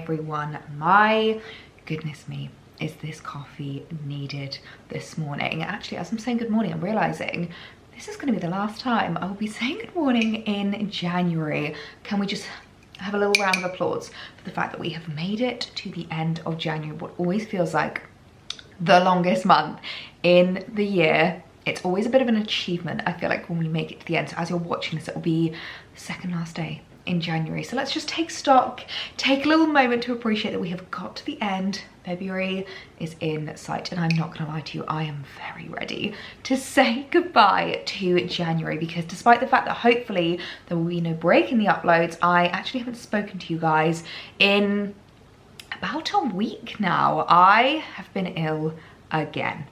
everyone. My goodness me, is this coffee needed this morning. Actually, as I'm saying good morning, I'm realizing this is going to be the last time I will be saying good morning in January. Can we just have a little round of applause for the fact that we have made it to the end of January, what always feels like the longest month in the year. It's always a bit of an achievement, I feel like, when we make it to the end. So as you're watching this, it will be the second last day in January. So let's just take stock, take a little moment to appreciate that we have got to the end. February is in sight, and I'm not gonna lie to you, I am very ready to say goodbye to January, because despite the fact that hopefully there will be no break in the uploads, I actually haven't spoken to you guys in about a week now. I have been ill again.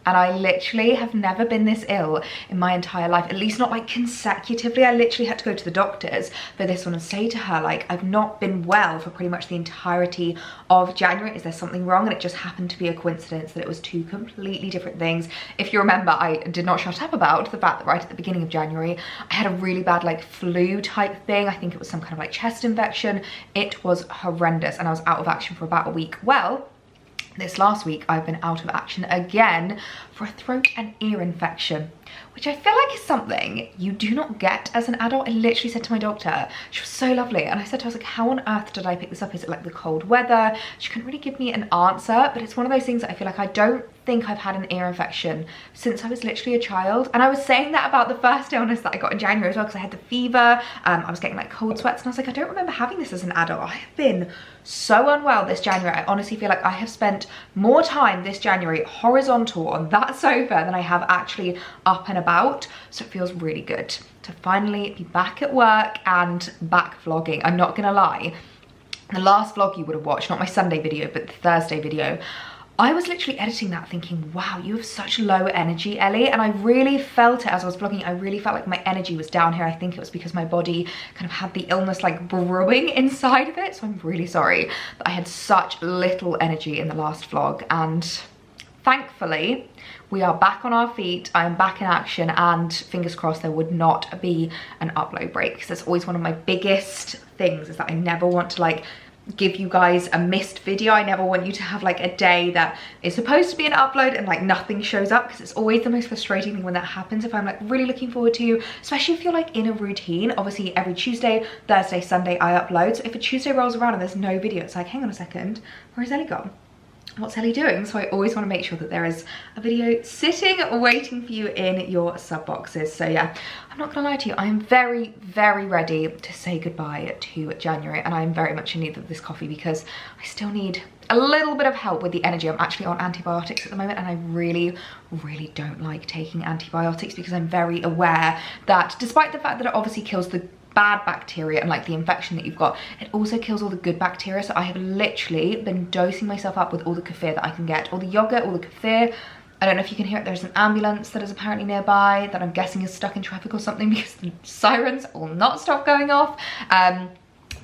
And I literally have never been this ill in my entire life, at least not like consecutively. I literally had to go to the doctors for this one and say to her, like, I've not been well for pretty much the entirety of January. Is there something wrong? And it just happened to be a coincidence that it was two completely different things. If you remember, I did not shut up about the fact that right at the beginning of January, I had a really bad like flu type thing. I think it was some kind of like chest infection. It was horrendous, and I was out of action for about a week. Well, this last week, I've been out of action again for a throat and ear infection, which I feel like is something you do not get as an adult. I literally said to my doctor, she was so lovely, and I said to her, I was like, how on earth did I pick this up? Is it like the cold weather? She couldn't really give me an answer, but it's one of those things that I feel like I don't think I've had an ear infection since I was literally a child. And I was saying that about the first illness that I got in January as well, because I had the fever, I was getting like cold sweats, and I was like, I don't remember having this as an adult. I have been so unwell this January. I honestly feel like I have spent more time this January horizontal on that sofa than I have actually up and about. So it feels really good to finally be back at work and back vlogging. I'm not gonna lie, the last vlog you would have watched, not my Sunday video, but the Thursday video, I was literally editing that thinking, wow, you have such low energy, Ellie. And I really felt it as I was vlogging. I really felt like my energy was down here. I think it was because my body kind of had the illness like brewing inside of it. So I'm really sorry that I had such little energy in the last vlog. And thankfully, we are back on our feet. I am back in action, and fingers crossed there would not be an upload break, because that's always one of my biggest things, is that I never want to like give you guys a missed video. I never want you to have like a day that is supposed to be an upload and like nothing shows up, because it's always the most frustrating thing when that happens. If I'm like really looking forward to, especially if you're like in a routine, obviously every Tuesday, Thursday, Sunday I upload. So if a Tuesday rolls around and there's no video, it's like, hang on a second, where's Ellie gone? What's Ellie doing? So I always want to make sure that there is a video sitting waiting for you in your sub boxes. So yeah, I'm not gonna lie to you, I am very, very ready to say goodbye to January, and I'm very much in need of this coffee because I still need a little bit of help with the energy. I'm actually on antibiotics at the moment, and I really, really don't like taking antibiotics, because I'm very aware that despite the fact that it obviously kills the bad bacteria and like the infection that you've got, it also kills all the good bacteria. So I have literally been dosing myself up with all the kefir that I can get, all the yogurt, all the kefir. I don't know if you can hear it, there's an ambulance that is apparently nearby that I'm guessing is stuck in traffic or something, because the sirens will not stop going off.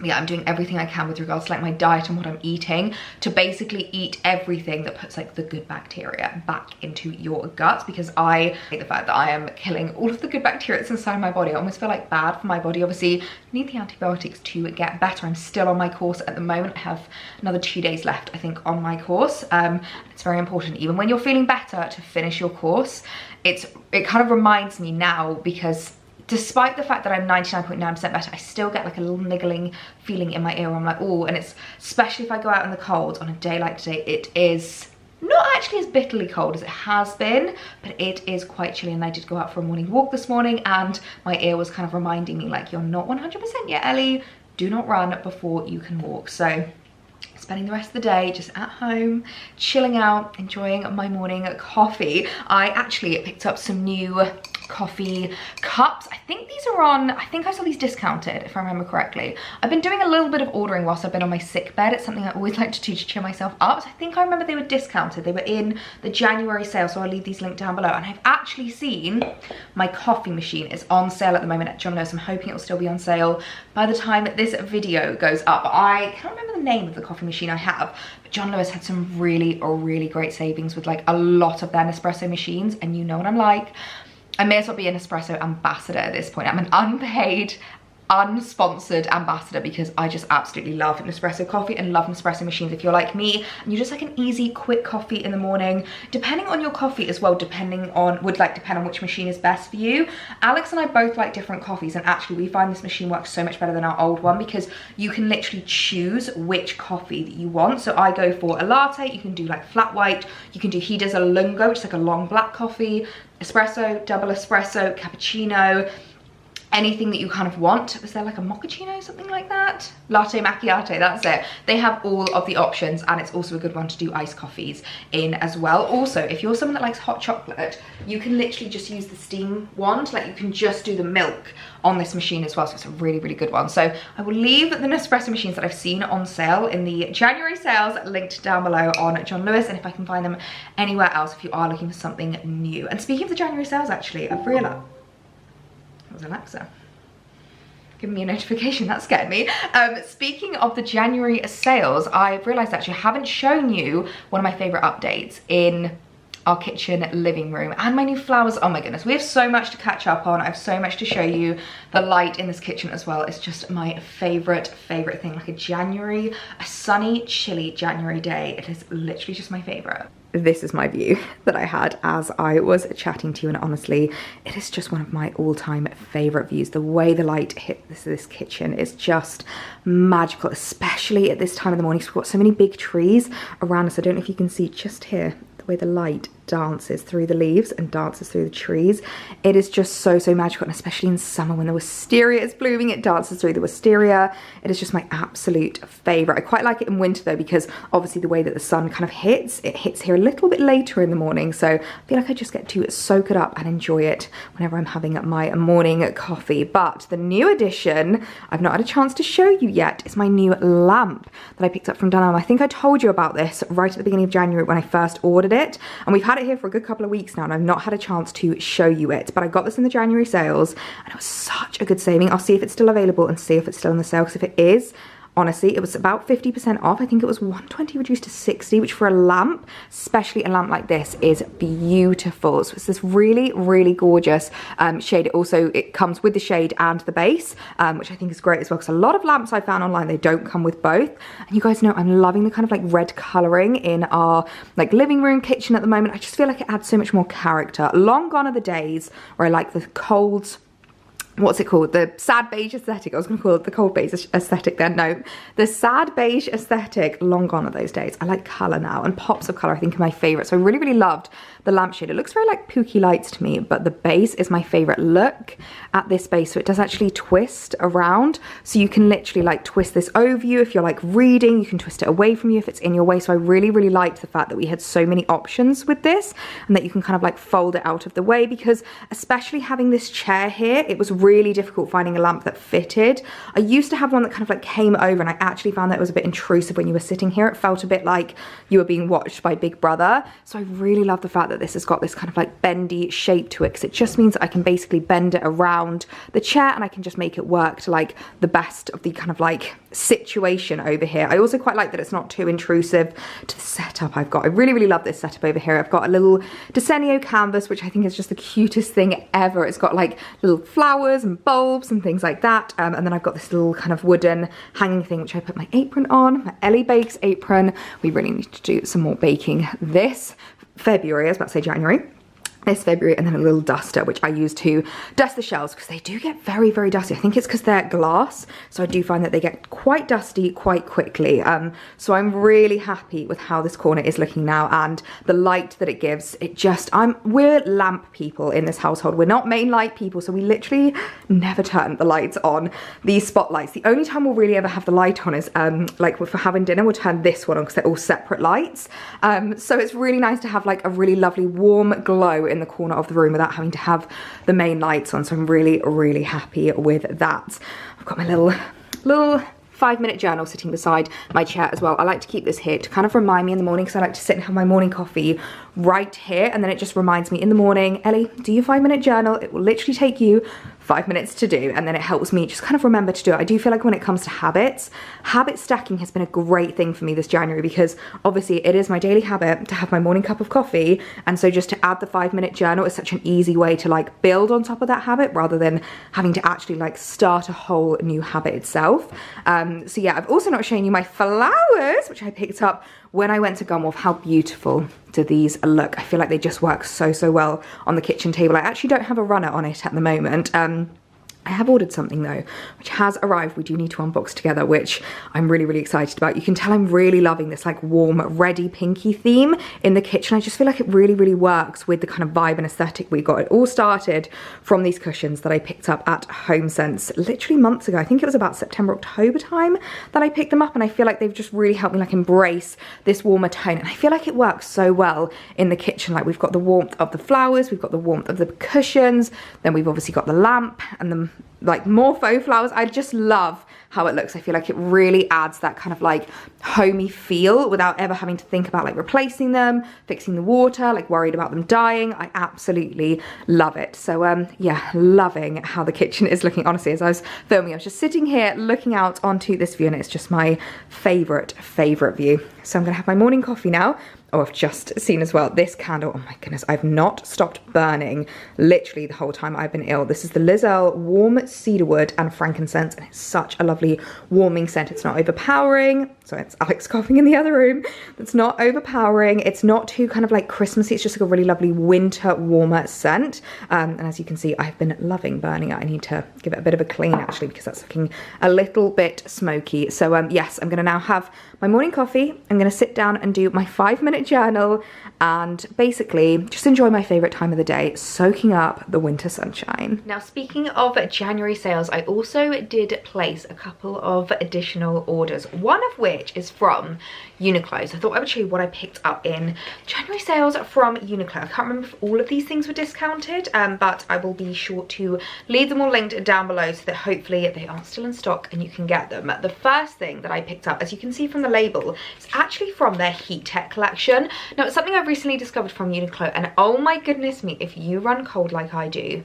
Yeah, I'm doing everything I can with regards to like my diet and what I'm eating to basically eat everything that puts like the good bacteria back into your guts, because I hate the fact that I am killing all of the good bacteria that's inside my body. I almost feel like bad for my body. Obviously, I need the antibiotics to get better. I'm still on my course at the moment. I have another 2 days left, I think, on my course. It's very important, even when you're feeling better, to finish your course. It kind of reminds me now, because despite the fact that I'm 99.9% better, I still get like a little niggling feeling in my ear where I'm like, oh, and it's especially if I go out in the cold on a day like today, it is not actually as bitterly cold as it has been, but it is quite chilly. And I did go out for a morning walk this morning, and my ear was kind of reminding me like, you're not 100% yet, Ellie. Do not run before you can walk. So spending the rest of the day just at home, chilling out, enjoying my morning coffee. I actually picked up some new coffee cups. I think these are on, I think I saw these discounted, if I remember correctly. I've been doing a little bit of ordering whilst I've been on my sick bed. It's something I always like to do to cheer myself up. So I think I remember they were discounted. They were in the January sale, so I'll leave these linked down below. And I've actually seen my coffee machine is on sale at the moment at John Lewis. I'm hoping it will still be on sale by the time this video goes up. I can't remember the name of the coffee machine I have, but John Lewis had some really great savings with like a lot of their Nespresso machines, and you know what I'm like. I may as well be an espresso ambassador at this point. I'm an unpaid unsponsored ambassador because I just absolutely love Nespresso coffee and love Nespresso machines. If you're like me and you just like an easy, quick coffee in the morning, depending on your coffee as well, depend on which machine is best for you. Alex and I both like different coffees, and actually we find this machine works so much better than our old one because you can literally choose which coffee that you want. So I go for a latte, you can do like flat white, he does a lungo, which is like a long black coffee, espresso, double espresso, cappuccino, anything that you kind of want. Was there like a mochaccino, something like that? Latte macchiato, that's it. They have all of the options, and it's also a good one to do iced coffees in as well. Also, if you're someone that likes hot chocolate, you can literally just use the steam wand. Like, you can just do the milk on this machine as well, so it's a really, really good one. So I will leave the Nespresso machines that I've seen on sale in the January sales linked down below on John Lewis, and if I can find them anywhere else if you are looking for something new. And speaking of the January sales, actually, I've realized, that was Alexa giving me a notification, that scared me. Speaking of the January sales, I've realized actually I haven't shown you one of my favorite updates in our kitchen living room and my new flowers. Oh my goodness, we have so much to catch up on. I have so much to show you. The light in this kitchen as well is just my favorite thing. Like a sunny, chilly January day. It is literally just my favorite. This is my view that I had as I was chatting to you, and honestly, it is just one of my all-time favorite views. The way the light hit this kitchen is just magical, especially at this time of the morning. So we've got so many big trees around us. I don't know if you can see just here the way the light dances through the leaves and dances through the trees. It is just so magical, and especially in summer when the wisteria is blooming, it dances through the wisteria. It is just my absolute favorite. I quite like it in winter though, because obviously the way that the sun kind of hits, it hits here a little bit later in the morning, so I feel like I just get to soak it up and enjoy it whenever I'm having my morning coffee. But the new addition I've not had a chance to show you yet is my new lamp that I picked up from Dunelm. I think I told you about this right at the beginning of January when I first ordered it, and we've had it here for a good couple of weeks now, and I've not had a chance to show you it, but I got this in the January sales and it was such a good saving. I'll see if it's still available and see if it's still on the sale, because if it is, honestly, it was about 50% off. I think it was 120 reduced to 60, which for a lamp, especially a lamp like this, is beautiful. So it's this really gorgeous shade. It comes with the shade and the base, which I think is great as well, because a lot of lamps I found online, they don't come with both. And you guys know I'm loving the kind of like red coloring in our like living room, kitchen at the moment. I just feel like it adds so much more character. Long gone are the days where I like the cold, what's it called? The sad beige aesthetic. I was going to call it the cold beige aesthetic then. No, the sad beige aesthetic, long gone are those days. I like colour now, and pops of colour I think are my favourite. So I really loved the lampshade. It looks very like Pookie Lights to me, but the base is my favourite. Look at this base. So it does actually twist around. So you can literally like twist this over you. If you're like reading, you can twist it away from you if it's in your way. So I really liked the fact that we had so many options with this, and that you can kind of like fold it out of the way, because especially having this chair here, it was really difficult finding a lamp that fitted. I used to have one that kind of like came over, and I actually found that it was a bit intrusive when you were sitting here. It felt a bit like you were being watched by Big Brother. So I really love the fact that this has got this kind of like bendy shape to it, because it just means that I can basically bend it around the chair and I can just make it work to like the best of the kind of like situation over here. I also quite like that it's not too intrusive to the setup I've got. I really love this setup over here. I've got a little Desenio canvas, which I think is just the cutest thing ever. It's got like little flowers and bulbs and things like that, and then I've got this little kind of wooden hanging thing which I put my apron on, my Ellie Bakes apron. We really need to do some more baking this February. I was about to say January. This February, and then a little duster which I use to dust the shelves, because they do get very dusty. I think it's because they're glass, so I do find that they get quite dusty quite quickly. So I'm really happy with how this corner is looking now, and the light that it gives. We're lamp people in this household. We're not main light people, so we literally never turn the lights on. These spotlights, the only time we'll really ever have the light on is like for having dinner, we'll turn this one on because they're all separate lights. So it's really nice to have like a really lovely warm glow in the corner of the room without having to have the main lights on. So I'm really happy with that. I've got my little 5-minute journal sitting beside my chair as well. I like to keep this here to kind of remind me in the morning, because I like to sit and have my morning coffee right here, and then it just reminds me in the morning, Ellie, do your 5-minute journal. It will literally take you 5 minutes to do, and then it helps me just kind of remember to do it. I do feel like when it comes to habit stacking has been a great thing for me this January, because obviously it is my daily habit to have my morning cup of coffee, and so just to add the 5-minute journal is such an easy way to like build on top of that habit rather than having to actually like start a whole new habit itself. So yeah, I've also not shown you my flowers, which I picked up when I went to Gunwolf. How beautiful do these look? I feel like they just work so well on the kitchen table. I actually don't have a runner on it at the moment. I have ordered something though, which has arrived. We do need to unbox together, which I'm really excited about. You can tell I'm really loving this like warm, reddy, pinky theme in the kitchen. I just feel like it really works with the kind of vibe and aesthetic we got. It all started from these cushions that I picked up at HomeSense literally months ago. I think it was about September, October time that I picked them up, and I feel like they've just really helped me like embrace this warmer tone. And I feel like it works so well in the kitchen. Like we've got the warmth of the flowers, we've got the warmth of the cushions, then we've obviously got the lamp and the like more faux flowers. I just love how it looks. I feel like it really adds that kind of like homey feel without ever having to think about like replacing them, fixing the water, like worried about them dying. I absolutely love it. So yeah, loving how the kitchen is looking. Honestly, as I was filming, I was just sitting here looking out onto this view, and it's just my favorite view. So I'm gonna have my morning coffee now. Oh, I've just seen as well this candle. Oh my goodness, I've not stopped burning literally the whole time I've been ill. This is the Lizelle Warm Cedarwood and Frankincense, and it's such a lovely warming scent. It's not overpowering. So it's Alex coughing in the other room. It's not overpowering. It's not too kind of like Christmassy. It's just like a really lovely winter warmer scent. And as you can see, I've been loving burning it. I need to give it a bit of a clean actually, because that's looking a little bit smoky. So yes, I'm gonna now have my morning coffee. I'm gonna sit down and do my 5-minute journal and basically just enjoy my favorite time of the day, soaking up the winter sunshine. Now, speaking of January sales, I also did place a couple of additional orders, one of which is from Uniqlo. So I thought I would show you what I picked up in January sales from Uniqlo. I can't remember if all of these things were discounted, but I will be sure to leave them all linked down below so that hopefully they are still in stock and you can get them. The first thing that I picked up, as you can see from the label, is actually from their Heat Tech collection. Now, it's something I've recently discovered from Uniqlo, and oh my goodness me, if you run cold like I do,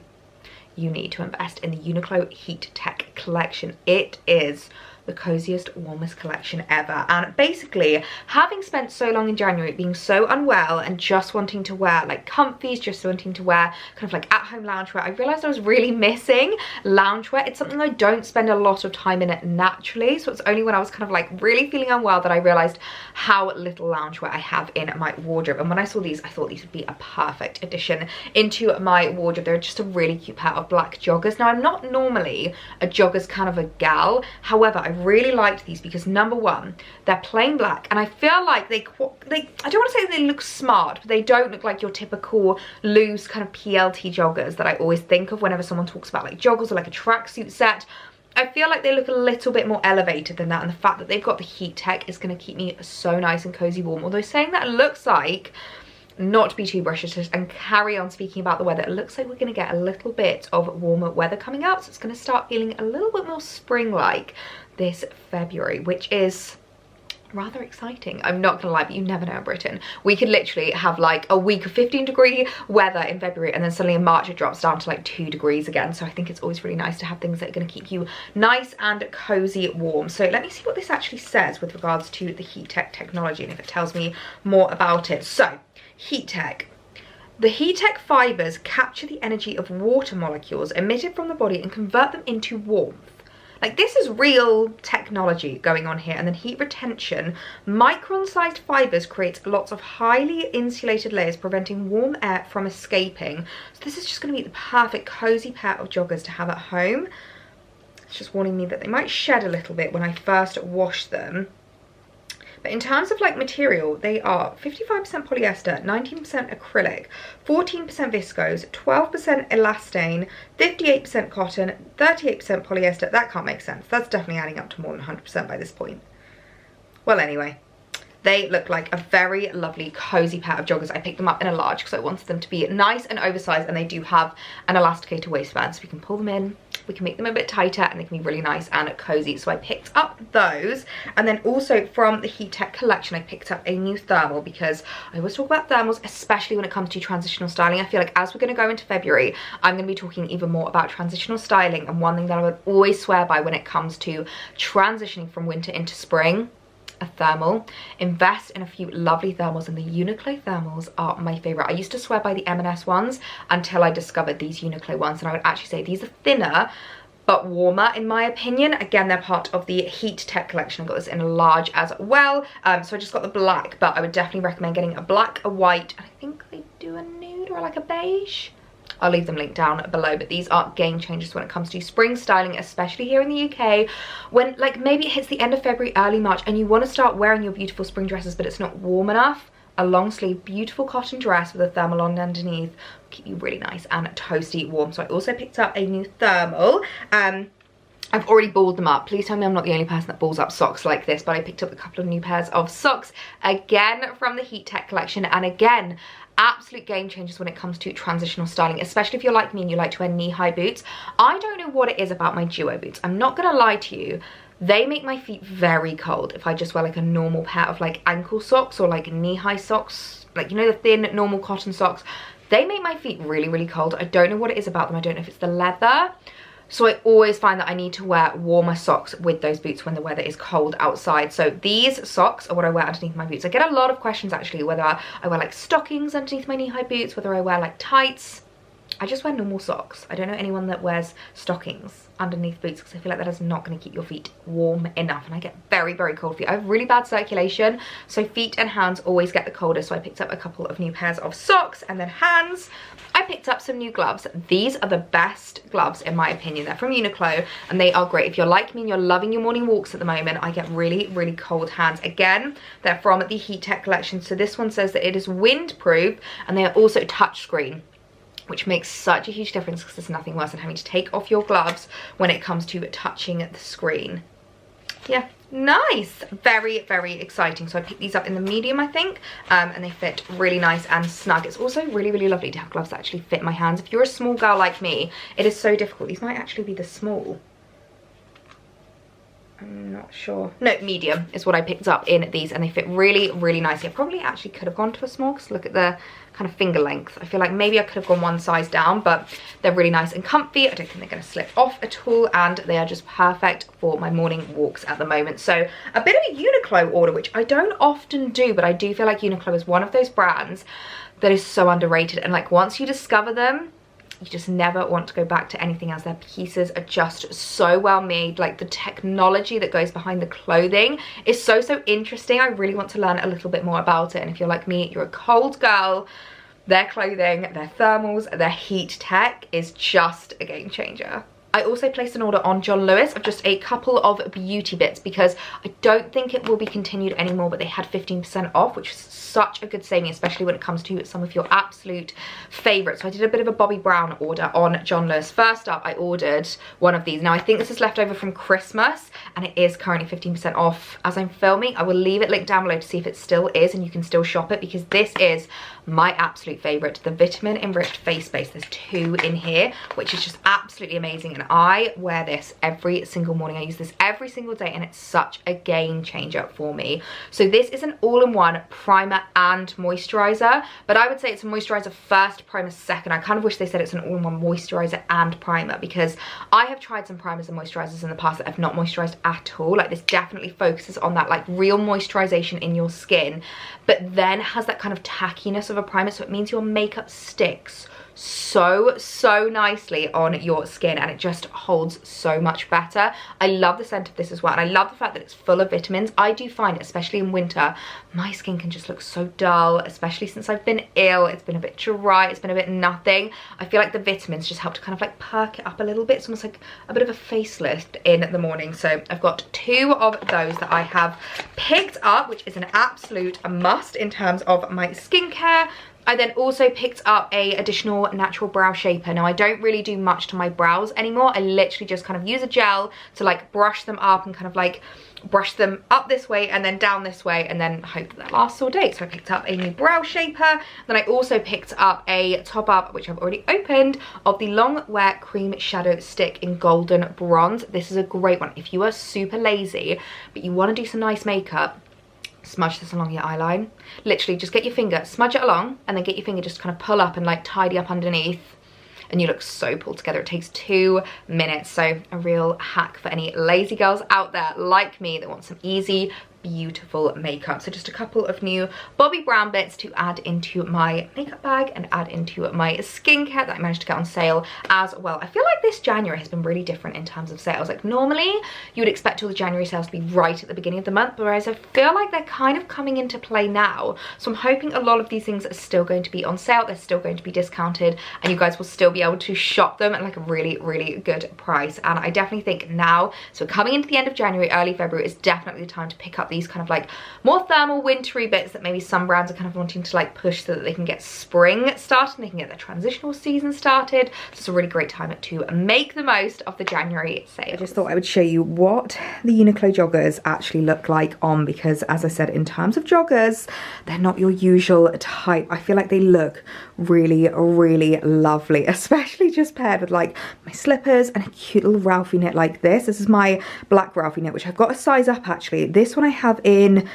you need to invest in the Uniqlo Heat Tech collection. It is the coziest, warmest collection ever. And basically, having spent so long in January being so unwell and just wanting to wear like comfies, just wanting to wear kind of like at-home loungewear, I realized I was really missing loungewear. It's something I don't spend a lot of time in it naturally, so it's only when I was kind of like really feeling unwell that I realized how little loungewear I have in my wardrobe. And when I saw these, I thought these would be a perfect addition into my wardrobe. They're just a really cute pair of black joggers. Now, I'm not normally a joggers kind of a gal, however, I really liked these because number one, they're plain black, and I feel like they I don't want to say they look smart, but they don't look like your typical loose kind of PLT joggers that I always think of whenever someone talks about like joggers or like a tracksuit set. I feel like they look a little bit more elevated than that, and the fact that they've got the Heat Tech is going to keep me so nice and cozy warm. Although saying that, it looks like, not to be too brushy and carry on speaking about the weather, it looks like we're going to get a little bit of warmer weather coming up, so it's going to start feeling a little bit more spring-like this February, which is rather exciting. I'm not gonna lie, but you never know in Britain. We could literally have like a week of 15-degree weather in February, and then suddenly in March it drops down to like 2 degrees again. So I think it's always really nice to have things that are going to keep you nice and cozy warm. So let me see what this actually says with regards to the Heat Tech technology and if it tells me more about it. So, Heat Tech. The Heat Tech fibers capture the energy of water molecules emitted from the body and convert them into warmth. Like, this is real technology going on here. And then heat retention. Micron-sized fibers create lots of highly insulated layers, preventing warm air from escaping. So this is just going to be the perfect cozy pair of joggers to have at home. It's just warning me that they might shed a little bit when I first wash them. But in terms of like material, they are 55% polyester, 19% acrylic, 14% viscose, 12% elastane, 58% cotton, 38% polyester. That can't make sense. That's definitely adding up to more than 100% by this point. Well, anyway, they look like a very lovely cozy pair of joggers. I picked them up in a large because I wanted them to be nice and oversized, and they do have an elasticated waistband, so we can pull them in we can make them a bit tighter and they can be really nice and cozy. So I picked up those. And then also from the Heat Tech collection, I picked up a new thermal because I always talk about thermals, especially when it comes to transitional styling. I feel like as we're going to go into February, I'm going to be talking even more about transitional styling. And one thing that I would always swear by when it comes to transitioning from winter into spring, a thermal. Invest in a few lovely thermals, and the Uniqlo thermals are my favorite. I used to swear by the M&S ones until I discovered these Uniqlo ones, and I would actually say these are thinner but warmer in my opinion. Again, they're part of the Heat Tech collection. I got this in a large as well, so I just got the black, but I would definitely recommend getting a black, a white, and I think they do a nude or like a beige. I'll leave them linked down below, but these are game changers when it comes to spring styling, especially here in the UK, when like maybe it hits the end of February, early March, and you want to start wearing your beautiful spring dresses, but it's not warm enough. A long sleeve, beautiful cotton dress with a thermal on underneath will keep you really nice and toasty warm. So I also picked up a new thermal. I've already balled them up. Please tell me I'm not the only person that balls up socks like this, but I picked up a couple of new pairs of socks, again from the Heat Tech collection, and again, absolute game changers when it comes to transitional styling, especially if you're like me and you like to wear knee-high boots. I don't know what it is about my duo boots. I'm not gonna lie to you. They make my feet very cold if I just wear like a normal pair of like ankle socks or like knee-high socks, like, you know, the thin normal cotton socks. They make my feet really, really cold. I don't know what it is about them. I don't know if it's the leather. So I always find that I need to wear warmer socks with those boots when the weather is cold outside. So these socks are what I wear underneath my boots. I get a lot of questions actually whether I wear like stockings underneath my knee-high boots, whether I wear like tights. I just wear normal socks. I don't know anyone that wears stockings underneath boots because I feel like that is not going to keep your feet warm enough, and I get very, very cold feet. I have really bad circulation, so feet and hands always get the coldest. So I picked up a couple of new pairs of socks, and then hands, I picked up some new gloves. These are the best gloves in my opinion. They're from Uniqlo and they are great. If you're like me and you're loving your morning walks at the moment, I get really, really cold hands. Again, they're from the Heat Tech collection. So this one says that it is windproof and they are also touchscreen, which makes such a huge difference because there's nothing worse than having to take off your gloves when it comes to touching the screen. Yeah, nice. Very, very exciting. So I picked these up in the medium, I think, and they fit really nice and snug. It's also really, really lovely to have gloves that actually fit my hands. If you're a small girl like me, it is so difficult. These might actually be the small. I'm not sure. No, medium is what I picked up in these, and they fit really, really nicely. I probably actually could have gone to a small because look at the kind of finger length. I feel like maybe I could have gone one size down, but they're really nice and comfy. I don't think they're going to slip off at all, and they are just perfect for my morning walks at the moment. So a bit of a Uniqlo order, which I don't often do, but I do feel like Uniqlo is one of those brands that is so underrated, and like once you discover them, you just never want to go back to anything else. Their pieces are just so well made. Like the technology that goes behind the clothing is so, so interesting. I really want to learn a little bit more about it. And if you're like me, you're a cold girl, their clothing, their thermals, their Heat Tech is just a game changer. I also placed an order on John Lewis of just a couple of beauty bits because I don't think it will be continued anymore, but they had 15% off, which is such a good saving, especially when it comes to some of your absolute favorites. So I did a bit of a Bobbi Brown order on John Lewis. First up, I ordered one of these. Now I think this is left over from Christmas and it is currently 15% off as I'm filming. I will leave it linked down below to see if it still is and you can still shop it, because this is my absolute favorite, the vitamin enriched face base. There's 2 in here, which is just absolutely amazing, and I wear this every single morning. I use this every single day and it's such a game changer for me. So this is an all-in-one primer and moisturizer, but I would say it's a moisturizer first, primer second. I kind of wish they said it's an all-in-one moisturizer and primer, because I have tried some primers and moisturizers in the past that have not moisturized at all. Like this definitely focuses on that like real moisturization in your skin, but then has that kind of tackiness of a primer, so it means your makeup sticks so nicely on your skin and it just holds so much better. I love the scent of this as well, and I love the fact that it's full of vitamins. I do find, especially in winter, my skin can just look so dull, especially since I've been ill. It's been a bit dry, it's been a bit nothing. I feel like the vitamins just help to kind of like perk it up a little bit. It's almost like a bit of a facelift in the morning. So I've got 2 of those that I have picked up, which is an absolute must in terms of my skincare. I then also picked up a additional natural brow shaper. Now I don't really do much to my brows anymore. I literally just kind of use a gel to like brush them up and kind of like brush them up this way and then down this way, and then hope that lasts all day. So I picked up a new brow shaper. Then I also picked up a top up, which I've already opened, of the Long Wear Cream Shadow Stick in Golden Bronze. This is a great one if you are super lazy but you want to do some nice makeup. Smudge this along your eyeline. Literally just get your finger, smudge it along, and then get your finger just kind of pull up and like tidy up underneath, and you look so pulled together. It takes 2 minutes. So a real hack for any lazy girls out there like me that want some easy, beautiful makeup. So just a couple of new Bobbi Brown bits to add into my makeup bag and add into my skincare that I managed to get on sale as well. I feel like this January has been really different in terms of sales. Like normally you would expect all the January sales to be right at the beginning of the month, whereas I feel like they're kind of coming into play now. So I'm hoping a lot of these things are still going to be on sale. They're still going to be discounted and you guys will still be able to shop them at like a really, really good price. And I definitely think now, so coming into the end of January, early February, is definitely the time to pick up these kind of like more thermal wintry bits that maybe some brands are kind of wanting to like push so that they can get spring started and they can get their transitional season started. So it's a really great time to make the most of the January sale. I just thought I would show you what the Uniqlo joggers actually look like on, because as I said, in terms of joggers, they're not your usual type. I feel like they look really, really lovely, especially just paired with like my slippers and a cute little Ralphie knit like this. This is my black Ralphie knit, which I've got a size up actually. This one I have in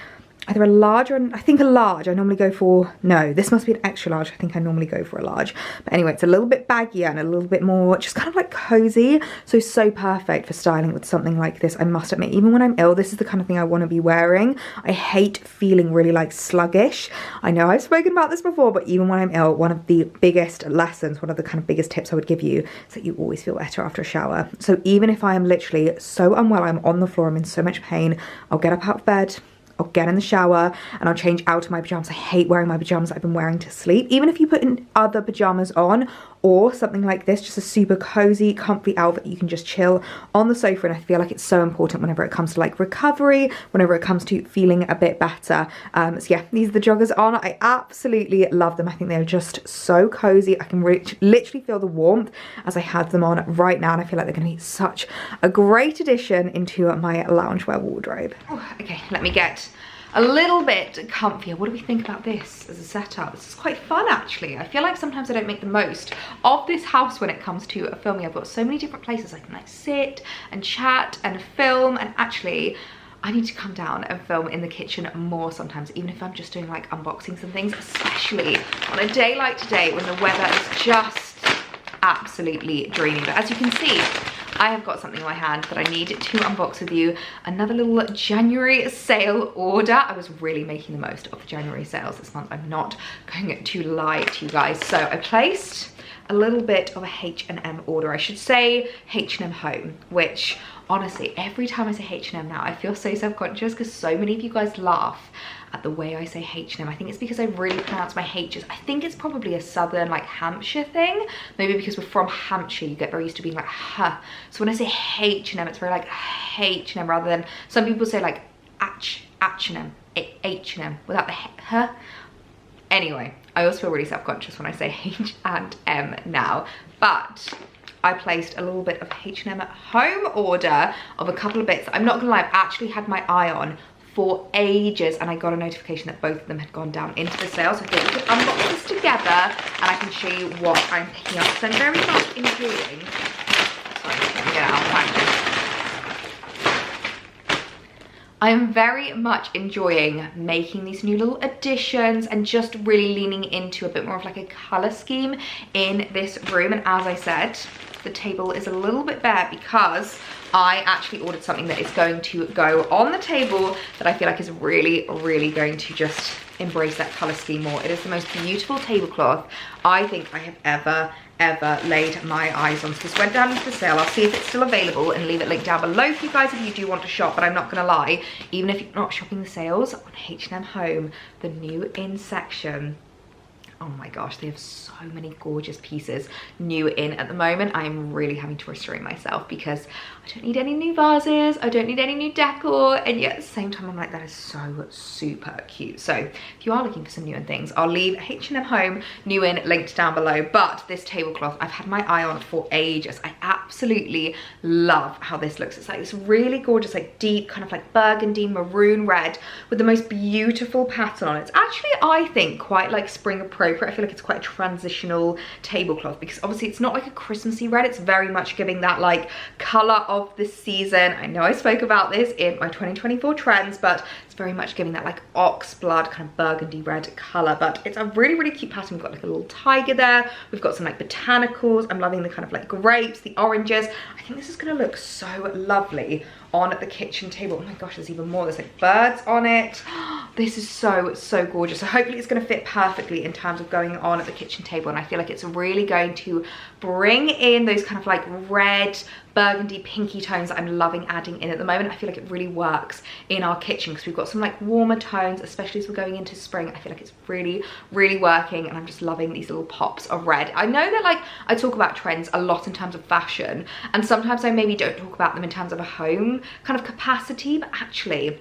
either a large or I think a large. I normally go for, no, this must be an extra large. I think I normally go for a large. But anyway, it's a little bit baggier and a little bit more just kind of like cozy. So perfect for styling with something like this, I must admit. Even when I'm ill, this is the kind of thing I want to be wearing. I hate feeling really like sluggish. I know I've spoken about this before, but even when I'm ill, one of the biggest lessons, one of the kind of biggest tips I would give you is that you always feel better after a shower. So even if I am literally so unwell, I'm on the floor, I'm in so much pain, I'll get up out of bed, I'll get in the shower and I'll change out of my pajamas. I hate wearing my pajamas that I've been wearing to sleep. Even if you put in other pajamas on or something like this, just a super cozy, comfy outfit, you can just chill on the sofa. And I feel like it's so important whenever it comes to like recovery, whenever it comes to feeling a bit better. So yeah, these are the joggers on. I absolutely love them. I think they're just so cozy. I can literally feel the warmth as I have them on right now. And I feel like they're going to be such a great addition into my loungewear wardrobe. Oh, okay, let me get a little bit comfier. What do we think about this as a setup? This is quite fun actually. I feel like sometimes I don't make the most of this house when it comes to filming. I've got so many different places I can like sit and chat and film, and actually I need to come down and film in the kitchen more sometimes, even if I'm just doing like unboxings and things, especially on a day like today when the weather is just absolutely dreamy. But as you can see, I have got something in my hand that I need to unbox with you. Another little January sale order. I was really making the most of the January sales this month. I'm not going to lie to you guys. So I placed a little bit of a H&M order. I should say H&M Home, which honestly, every time I say H&M now, I feel so self-conscious because so many of you guys laugh at the way I say H&M. I think it's because I really pronounce my H's. I think it's probably a southern like Hampshire thing. Maybe because we're from Hampshire, you get very used to being like huh. So when I say H&M, it's very like H&M rather than, some people say like H&M, H&M without the huh. Anyway, I also feel really self-conscious when I say H&M now, but I placed a little bit of H&M Home order of a couple of bits. I'm not gonna lie, I've actually had my eye on for ages, and I got a notification that both of them had gone down into the sale. So I thought we could unbox this together and I can show you what I'm picking up. So I'm very much enjoying, sorry, let me get it out of practice. I am very much enjoying making these new little additions and just really leaning into a bit more of like a color scheme in this room. And as I said, the table is a little bit bare because I actually ordered something that is going to go on the table that I feel like is really, really going to just embrace that color scheme more. It is the most beautiful tablecloth I think I have ever laid my eyes on. So this went down into the sale. I'll see if it's still available and leave it linked down below for you guys if you do want to shop. But I'm not gonna lie, even if you're not shopping the sales on H&M Home, the new in section oh my gosh, they have so many gorgeous pieces new in at the moment. I'm really having to restrain myself because I don't need any new vases, I don't need any new decor, and yet at the same time I'm like, that is so super cute. So if you are looking for some new in things, I'll leave H&M Home new in linked down below. But this tablecloth I've had my eye on for ages. I absolutely love how this looks. It's like this really gorgeous, like deep kind of like burgundy maroon red with the most beautiful pattern on it. It's actually, I think, quite like spring appropriate. I feel like it's quite a transitional tablecloth because obviously it's not like a Christmassy red. It's very much giving that like color of the season. I know I spoke about this in my 2024 trends, but it's very much giving that like ox blood kind of burgundy red color. But it's a really, really cute pattern. We've got like a little tiger there. We've got some like botanicals. I'm loving the kind of like grapes, the oranges. I think this is going to look so lovely on the kitchen table. Oh my gosh, there's even more. There's like birds on it. This is so, so gorgeous. So hopefully it's going to fit perfectly in terms of going on at the kitchen table. And I feel like it's really going to bring in those kind of like red, burgundy, pinky tones that I'm loving adding in at the moment. I feel like it really works in our kitchen because we've got some like warmer tones, especially as we're going into spring. I feel like it's really, really working, and I'm just loving these little pops of red. I know that like I talk about trends a lot in terms of fashion, and sometimes I maybe don't talk about them in terms of a home kind of capacity, but actually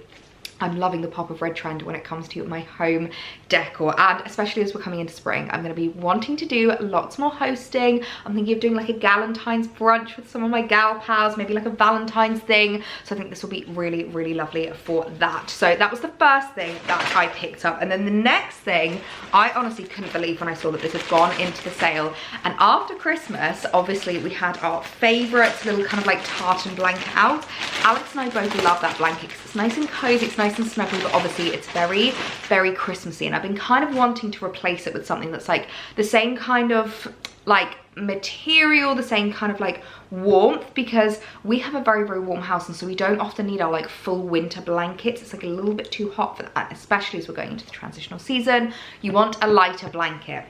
I'm loving the pop of red trend when it comes to my home decor, and especially as we're coming into spring, I'm going to be wanting to do lots more hosting. I'm thinking of doing like a Galentine's brunch with some of my gal pals, maybe like a Valentine's thing. So I think this will be really, really lovely for that. So that was the first thing that I picked up. And then the next thing, I honestly couldn't believe when I saw that this had gone into the sale. And after Christmas, obviously we had our favorite little kind of like tartan blanket out. Alex and I both love that blanket because it's nice and cozy, it's nice and snuggly, but obviously it's very, very Christmassy, and I've been kind of wanting to replace it with something that's like the same kind of like material, the same kind of like warmth, because we have a very, very warm house, and so we don't often need our like full winter blankets. It's like a little bit too hot for that, especially as we're going into the transitional season. You want a lighter blanket,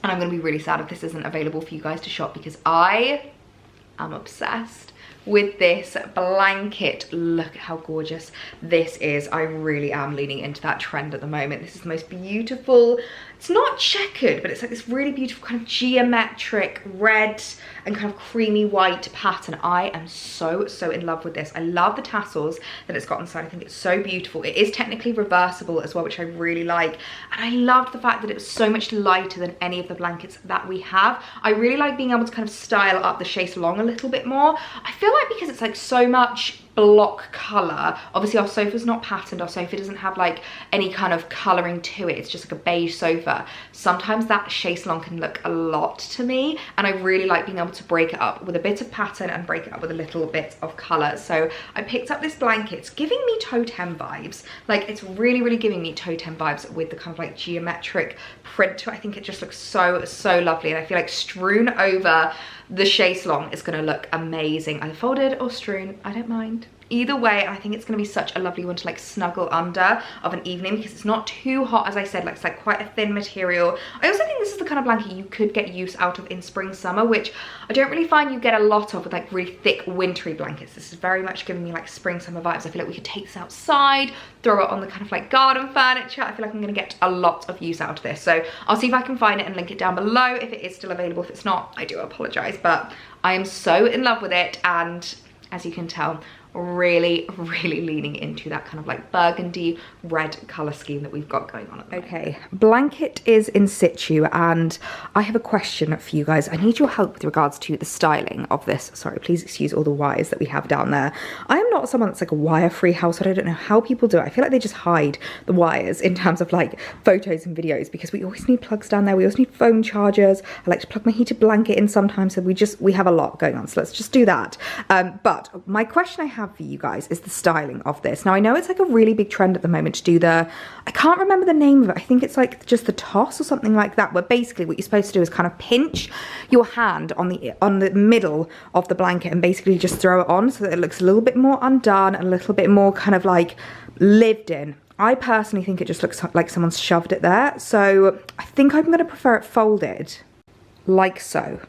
and I'm going to be really sad if this isn't available for you guys to shop because I am obsessed with this blanket. Look at how gorgeous this is. I really am leaning into that trend at the moment. This is the most beautiful, it's not checkered, but it's like this really beautiful kind of geometric red and kind of creamy white pattern. I am so, so in love with this. I love the tassels that it's got inside. I think it's so beautiful. It is technically reversible as well, which I really like. And I loved the fact that it was so much lighter than any of the blankets that we have. I really like being able to kind of style up the chaise longue a little bit more. I feel like because it's like so much block color, obviously our sofa's not patterned, our sofa doesn't have like any kind of coloring to it, it's just like a beige sofa. Sometimes that chaise longue can look a lot to me, and I really like being able to break it up with a bit of pattern and break it up with a little bit of color. So I picked up this blanket. It's giving me totem vibes. Like it's really, really giving me totem vibes with the kind of like geometric print to it. I think it just looks so, so lovely, and I feel like strewn over the chaise longue is going to look amazing. Either folded or strewn, I don't mind. Either way, I think it's going to be such a lovely one to like snuggle under of an evening because it's not too hot, as I said. Like it's like quite a thin material. I also think this is the kind of blanket you could get use out of in spring, summer, which I don't really find you get a lot of with like really thick wintry blankets. This is very much giving me like spring, summer vibes. I feel like we could take this outside, throw it on the kind of like garden furniture. I feel like I'm going to get a lot of use out of this. So I'll see if I can find it and link it down below if it is still available. If it's not, I do apologize, but I am so in love with it, and as you can tell, really, really leaning into that kind of like burgundy red color scheme that we've got going on at the moment. Okay, blanket is in situ, and I have a question for you guys. I need your help with regards to the styling of this. Sorry, please excuse all the wires that we have down there. I am not someone that's like a wire-free household. I don't know how people do it. I feel like they just hide the wires in terms of like photos and videos, because we always need plugs down there. We always need phone chargers. I like to plug my heated blanket in sometimes, so we have a lot going on. So let's just do that. But my question I have for you guys is the styling of this. Now I know it's like a really big trend at the moment to do the, I can't remember the name of it, I think it's like just the toss or something like that, where basically what you're supposed to do is kind of pinch your hand on the middle of the blanket and basically just throw it on so that it looks a little bit more undone, a little bit more kind of like lived in. I personally think it just looks like someone's shoved it there, so I think I'm going to prefer it folded like so.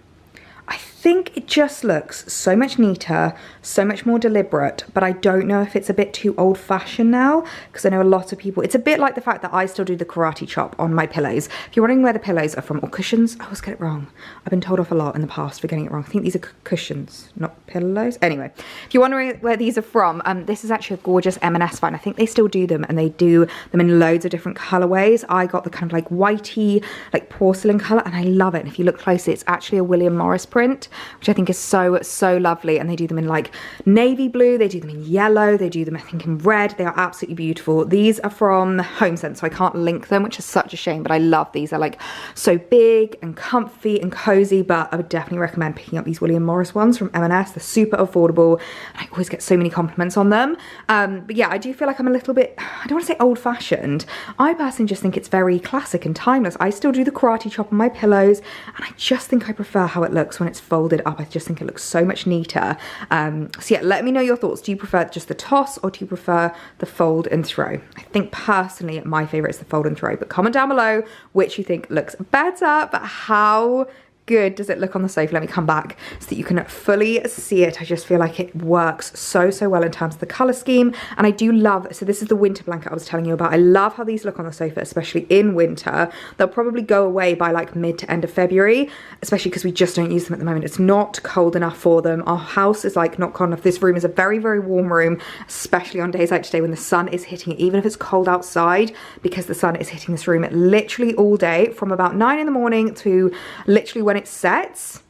I think it just looks so much neater, so much more deliberate, but I don't know if it's a bit too old-fashioned now, because I know a lot of people, it's a bit like the fact that I still do the karate chop on my pillows. If you're wondering where the pillows are from, or cushions, I always get it wrong. I've been told off a lot in the past for getting it wrong. I think these are cushions, not pillows. Anyway, if you're wondering where these are from, this is actually a gorgeous M&S find. I think they still do them, and they do them in loads of different colorways. I got the kind of like whitey, like porcelain color, and I love it. And if you look closely, it's actually a William Morris print, which I think is so, so lovely. And they do them in like navy blue, they do them in yellow, they do them I think in red. They are absolutely beautiful. These are from Home Sense, so I can't link them, which is such a shame, but I love these. They're like so big and comfy and cozy, but I would definitely recommend picking up these William Morris ones from M&S. They're super affordable, and I always get so many compliments on them. But yeah, I do feel like I'm a little bit, I don't want to say old-fashioned. I personally just think it's very classic and timeless. I still do the karate chop on my pillows, and I just think I prefer how it looks when it's folded up. I just think it looks so much neater. So yeah, let me know your thoughts. Do you prefer just the toss, or do you prefer the fold and throw? I think personally my favorite is the fold and throw, but comment down below which you think looks better. But how good does it look on the sofa? Let me come back so that you can fully see it. I just feel like it works so, so well in terms of the color scheme. And I do love, so this is the winter blanket I was telling you about. I love how these look on the sofa, especially in winter. They'll probably go away by like mid to end of February, especially because we just don't use them at the moment. It's not cold enough for them. Our house is like not cold enough. This room is a very, very warm room, especially on days like today when the sun is hitting it, even if it's cold outside, because the sun is hitting this room literally all day from about 9 in the morning to literally when it sets.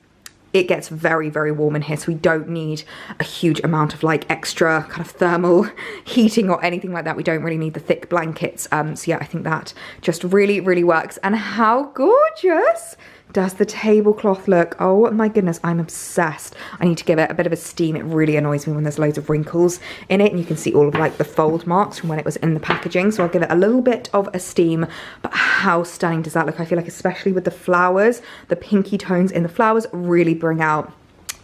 It gets very, very warm in here, so we don't need a huge amount of like extra kind of thermal heating or anything like that. We don't really need the thick blankets. So yeah, I think that just really, really works. And how gorgeous does the tablecloth look? Oh my goodness, I'm obsessed. I need to give it a bit of a steam. It really annoys me when there's loads of wrinkles in it, and you can see all of like the fold marks from when it was in the packaging. So I'll give it a little bit of a steam. But how stunning does that look? I feel like especially with the flowers, the pinky tones in the flowers really bring out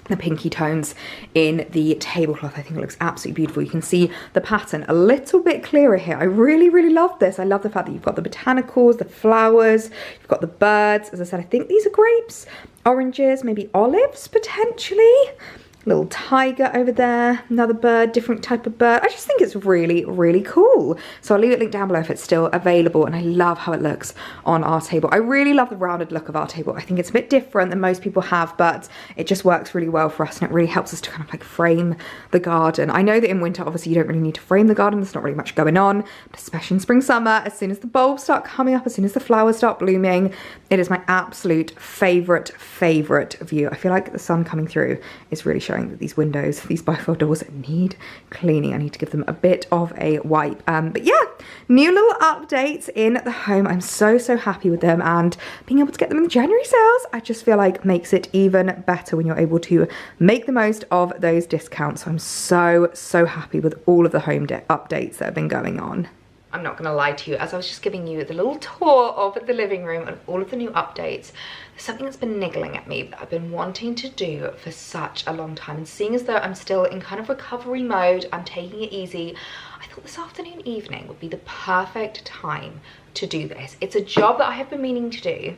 the pinky tones in the tablecloth. I think it looks absolutely beautiful. You can see the pattern a little bit clearer here. I really, really love this. I love the fact that you've got the botanicals, the flowers, you've got the birds. As I said, I think these are grapes, oranges, maybe olives potentially. Little tiger over there, another bird, different type of bird. I just think it's really, really cool. So I'll leave it linked down below if it's still available, and I love how it looks on our table. I really love the rounded look of our table. I think it's a bit different than most people have, but it just works really well for us, and it really helps us to kind of like frame the garden. I know that in winter, obviously you don't really need to frame the garden. There's not really much going on, but especially in spring, summer, as soon as the bulbs start coming up, as soon as the flowers start blooming, it is my absolute favorite view. I feel like the sun coming through is really showing that these windows, these bifold doors need cleaning. I need to give them a bit of a wipe. But yeah, new little updates in the home. I'm so, so happy with them, and being able to get them in the January sales, I just feel like makes it even better when you're able to make the most of those discounts. So I'm so, so happy with all of the home updates that have been going on. I'm not gonna lie to you, as I was just giving you the little tour of the living room and all of the new updates, there's something that's been niggling at me that I've been wanting to do for such a long time. And seeing as though I'm still in kind of recovery mode, I'm taking it easy, I thought this afternoon, evening would be the perfect time to do this. It's a job that I have been meaning to do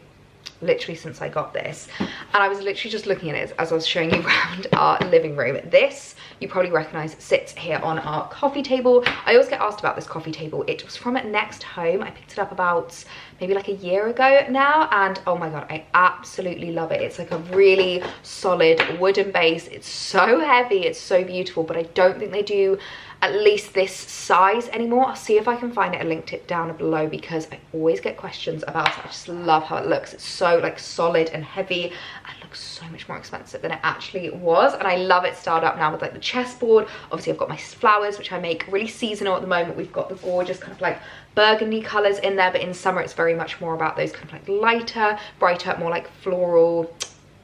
literally since I got this, and I was literally just looking at it as I was showing you around our living room. This, you probably recognize, sits here on our coffee table. I always get asked about this coffee table. It was from Next Home. I picked it up about maybe like a year ago now, and oh my god, I absolutely love it. It's like a really solid wooden base. It's so heavy, it's so beautiful, but I don't think they do at least this size anymore. I'll see if I can find it and linked it down below, because I always get questions about it. I just love how it looks. It's so like solid and heavy, and looks so much more expensive than it actually was. And I love it styled up now with like the chessboard. Obviously I've got my flowers, which I make really seasonal at the moment. We've got the gorgeous kind of like burgundy colors in there, but in summer it's very much more about those kind of like lighter, brighter, more like floral,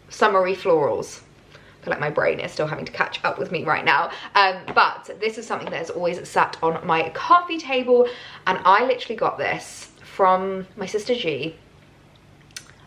summery florals. I feel like my brain is still having to catch up with me right now. But this is something that has always sat on my coffee table, and I literally got this from my sister G.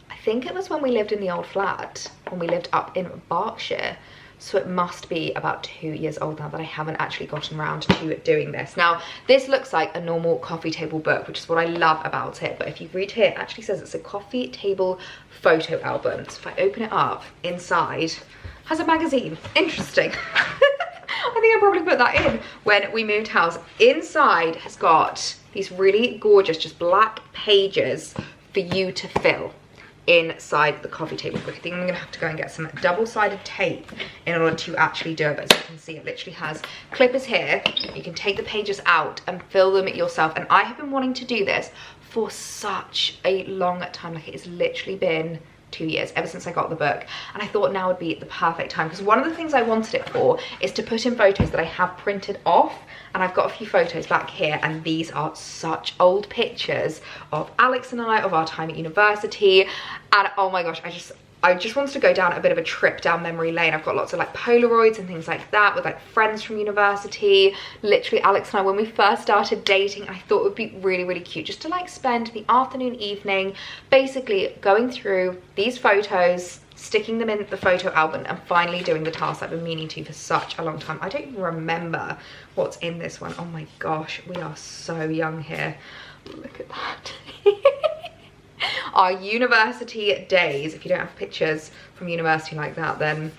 I think it was when we lived in the old flat, when we lived up in Berkshire. So it must be about 2 years old now that I haven't actually gotten around to doing this. Now, this looks like a normal coffee table book, which is what I love about it. But if you read here, it actually says it's a coffee table photo album. So if I open it up, inside has a magazine. Interesting. I think I probably put that in when we moved house. Inside has got these really gorgeous, just black pages for you to fill inside the coffee table book. I think I'm gonna have to go and get some double-sided tape in order to actually do it. But as you can see, it literally has clippers here. You can take the pages out and fill them yourself. And I have been wanting to do this for such a long time. Like, it has literally been 2 years ever since I got the book, and I thought now would be the perfect time, because one of the things I wanted it for is to put in photos that I have printed off. And I've got a few photos back here, and these are such old pictures of Alex and I, of our time at university. And oh my gosh, I just wanted to go down a bit of a trip down memory lane. I've got lots of like Polaroids and things like that with like friends from university. Literally, Alex and I, when we first started dating, I thought it would be really, really cute just to like spend the afternoon, evening, basically going through these photos, sticking them in the photo album, and finally doing the task I've been meaning to for such a long time. I don't even remember what's in this one. Oh my gosh, we are so young here. Look at that. Our university days. If you don't have pictures from university like that, then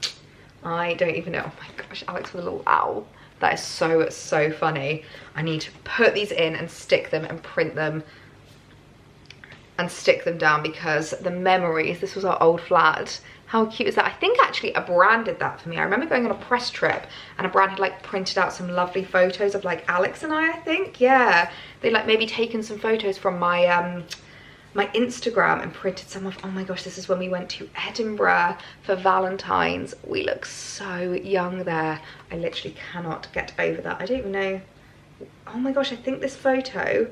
I don't even know. Oh my gosh, Alex with a little owl. That is so, so funny. I need to put these in and stick them and print them and stick them down, because the memories. This was our old flat. How cute is that? I think actually a brand did that for me. I remember going on a press trip and a brand had like printed out some lovely photos of like Alex and I think. Yeah, they like maybe taken some photos from my my Instagram and printed some off. Oh my gosh, this is when we went to Edinburgh for Valentine's. We look so young there. I literally cannot get over that. I don't even know. Oh my gosh, I think this photo,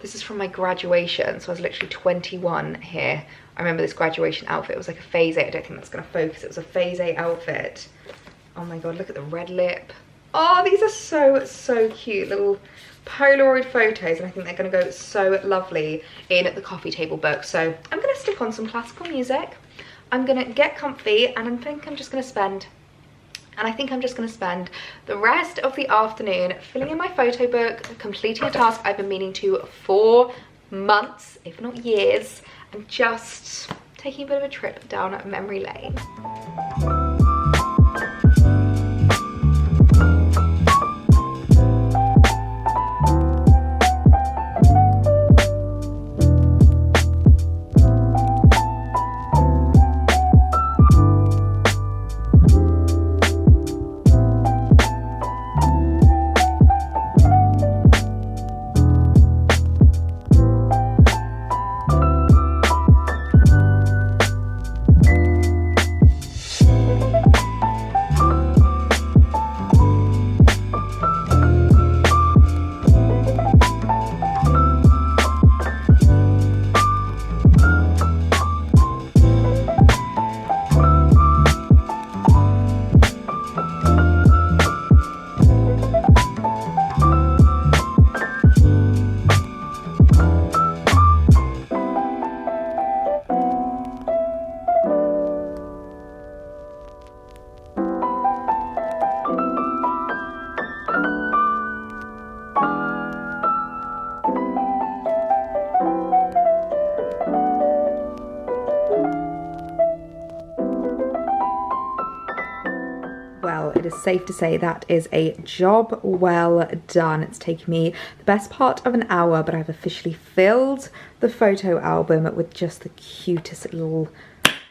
this is from my graduation. So I was literally 21 here. I remember this graduation outfit. It was like a phase 8. I don't think that's gonna focus. It was a phase 8 outfit. Oh my God, look at the red lip. Oh, these are so, so cute. Little Polaroid photos, and I think they're gonna go so lovely in the coffee table book. So I'm gonna stick on some classical music. I'm gonna get comfy, and I think I'm just gonna spend the rest of the afternoon filling in my photo book, completing a task I've been meaning to for months, if not years, and just taking a bit of a trip down memory lane. It is safe to say that is a job well done. It's taken me the best part of an hour, but I've officially filled the photo album with just the cutest little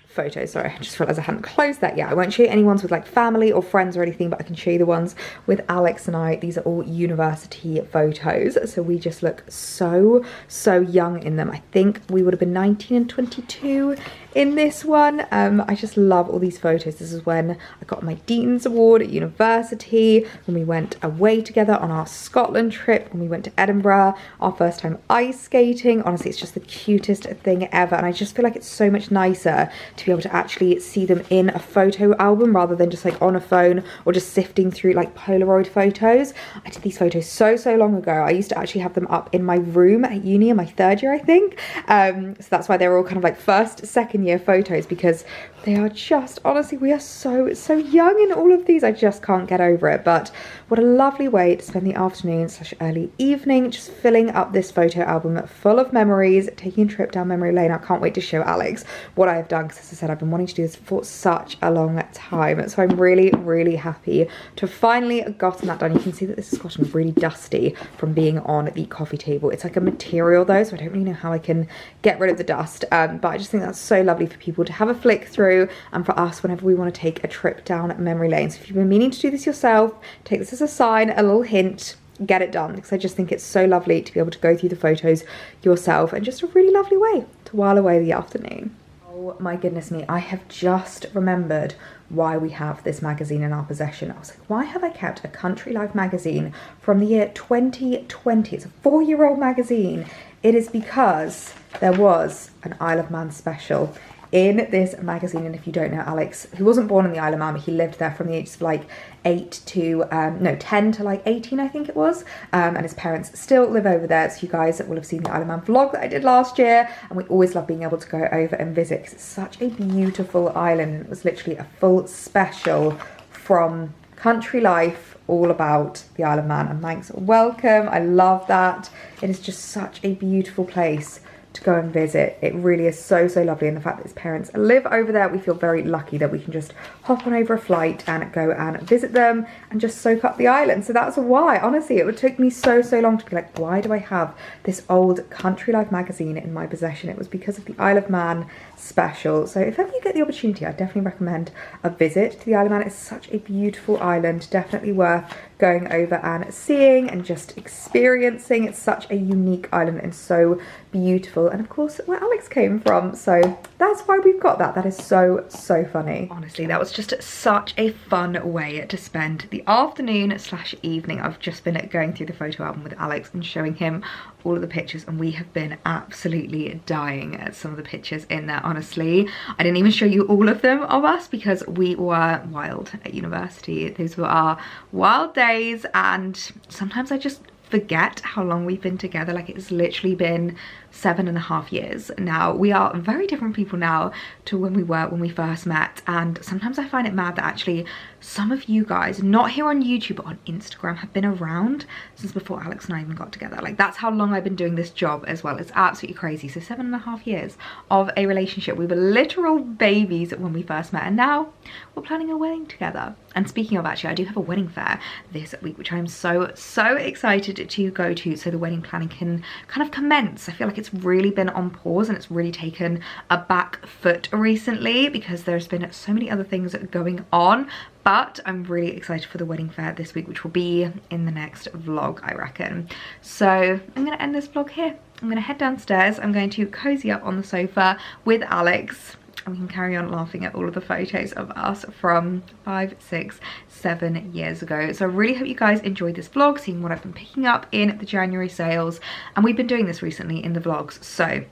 photos. Sorry, I just realized I hadn't closed that yet. I won't show you any ones with like family or friends or anything, but I can show you the ones with Alex and I. These are all university photos, so we just look so, so young in them. I think we would have been 19 and 22 in this one. I just love all these photos. This is when I got my Dean's Award at university, when we went away together on our Scotland trip, when we went to Edinburgh, our first time ice skating. Honestly, it's just the cutest thing ever, and I just feel like it's so much nicer to be able to actually see them in a photo album rather than just like on a phone or just sifting through like Polaroid photos. I did these photos so long ago. I used to actually have them up in my room at uni in my third year, I think. So that's why they were all kind of like first, second year photos because they are just, honestly, we are so young in all of these. I just can't get over it. But what a lovely way to spend the afternoon / early evening, just filling up this photo album full of memories, taking a trip down memory lane. I can't wait to show Alex what I have done, because as I said, I've been wanting to do this for such a long time. So I'm really happy to finally have gotten that done. You can see that this has gotten really dusty from being on the coffee table. It's like a material though, so I don't really know how I can get rid of the dust, but I just think that's so lovely for people to have a flick through, and for us whenever we want to take a trip down memory lane. So if you've been meaning to do this yourself, take this as a sign, a little hint, get it done, because I just think it's so lovely to be able to go through the photos yourself, and just a really lovely way to while away the afternoon. Oh my goodness me, I have just remembered why we have this magazine in our possession. I was like, why have I kept a Country Life magazine from the year 2020? It's a 4-year-old magazine. It is because there was an Isle of Man special in this magazine, and if you don't know Alex, he wasn't born in the Isle of Man, but he lived there from the ages of like 10 to like 18, I think it was, and his parents still live over there. So you guys will have seen the Isle of Man vlog that I did last year, and we always love being able to go over and visit because it's such a beautiful island. It was literally a full special from Country Life all about the Isle of Man, and Manx welcome. I love that. It is just such a beautiful place to go and visit. It really is so lovely, and the fact that his parents live over there, we feel very lucky that we can just hop on over a flight and go and visit them and just soak up the island. So that's why, honestly, it would take me so long to be like, why do I have this old Country Life magazine in my possession? It was because of the Isle of Man special. So if ever you get the opportunity, I definitely recommend a visit to the Isle of Man. It's such a beautiful island, definitely worth going over and seeing and just experiencing. It's such a unique island and so beautiful, and of course where Alex came from, so that's why we've got that. That is so funny. Honestly, that was just such a fun way to spend the afternoon / evening. I've just been going through the photo album with Alex and showing him all of the pictures, and we have been absolutely dying at some of the pictures in there. Honestly, I didn't even show you all of them of us because we were wild at university. Those were our wild days, and sometimes I just forget how long we've been together. Like, it's literally been 7.5 years now. We are very different people now to when we first met, and sometimes I find it mad that actually some of you guys, not here on YouTube but on Instagram, have been around since before Alex and I even got together. Like, that's how long I've been doing this job as well. It's absolutely crazy. So 7.5 years of a relationship. We were literal babies when we first met, and now we're planning a wedding together. And speaking of, actually, I do have a wedding fair this week, which I'm so excited to go to, so the wedding planning can kind of commence. I feel like it's really been on pause and it's really taken a back foot recently because there's been so many other things going on. But I'm really excited for the wedding fair this week, which will be in the next vlog, I reckon. So I'm going to end this vlog here. I'm going to head downstairs. I'm going to cozy up on the sofa with Alex, and we can carry on laughing at all of the photos of us from 5, 6, 7 years ago. So I really hope you guys enjoyed this vlog, seeing what I've been picking up in the January sales. And we've been doing this recently in the vlogs. So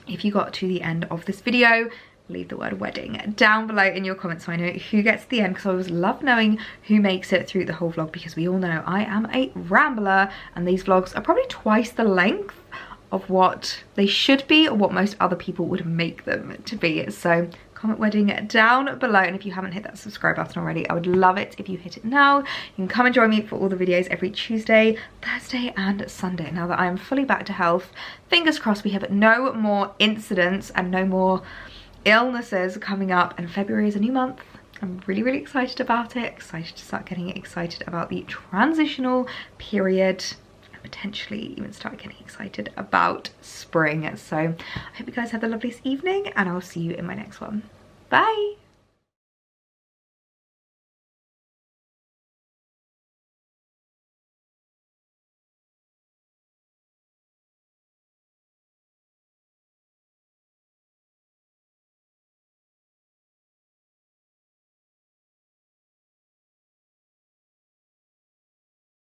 if you got to the end of this video, leave the word wedding down below in your comments so I know who gets to the end, because I always love knowing who makes it through the whole vlog, because we all know I am a rambler and these vlogs are probably twice the length of what they should be or what most other people would make them to be. So comment wedding down below, and if you haven't hit that subscribe button already, I would love it if you hit it now. You can come and join me for all the videos every Tuesday, Thursday and Sunday. Now that I am fully back to health, fingers crossed we have no more incidents and no more illnesses coming up, and February is a new month. I'm really excited about it, excited to start getting excited about the transitional period, and potentially even start getting excited about spring. So I hope you guys have the loveliest evening, and I'll see you in my next one. Bye.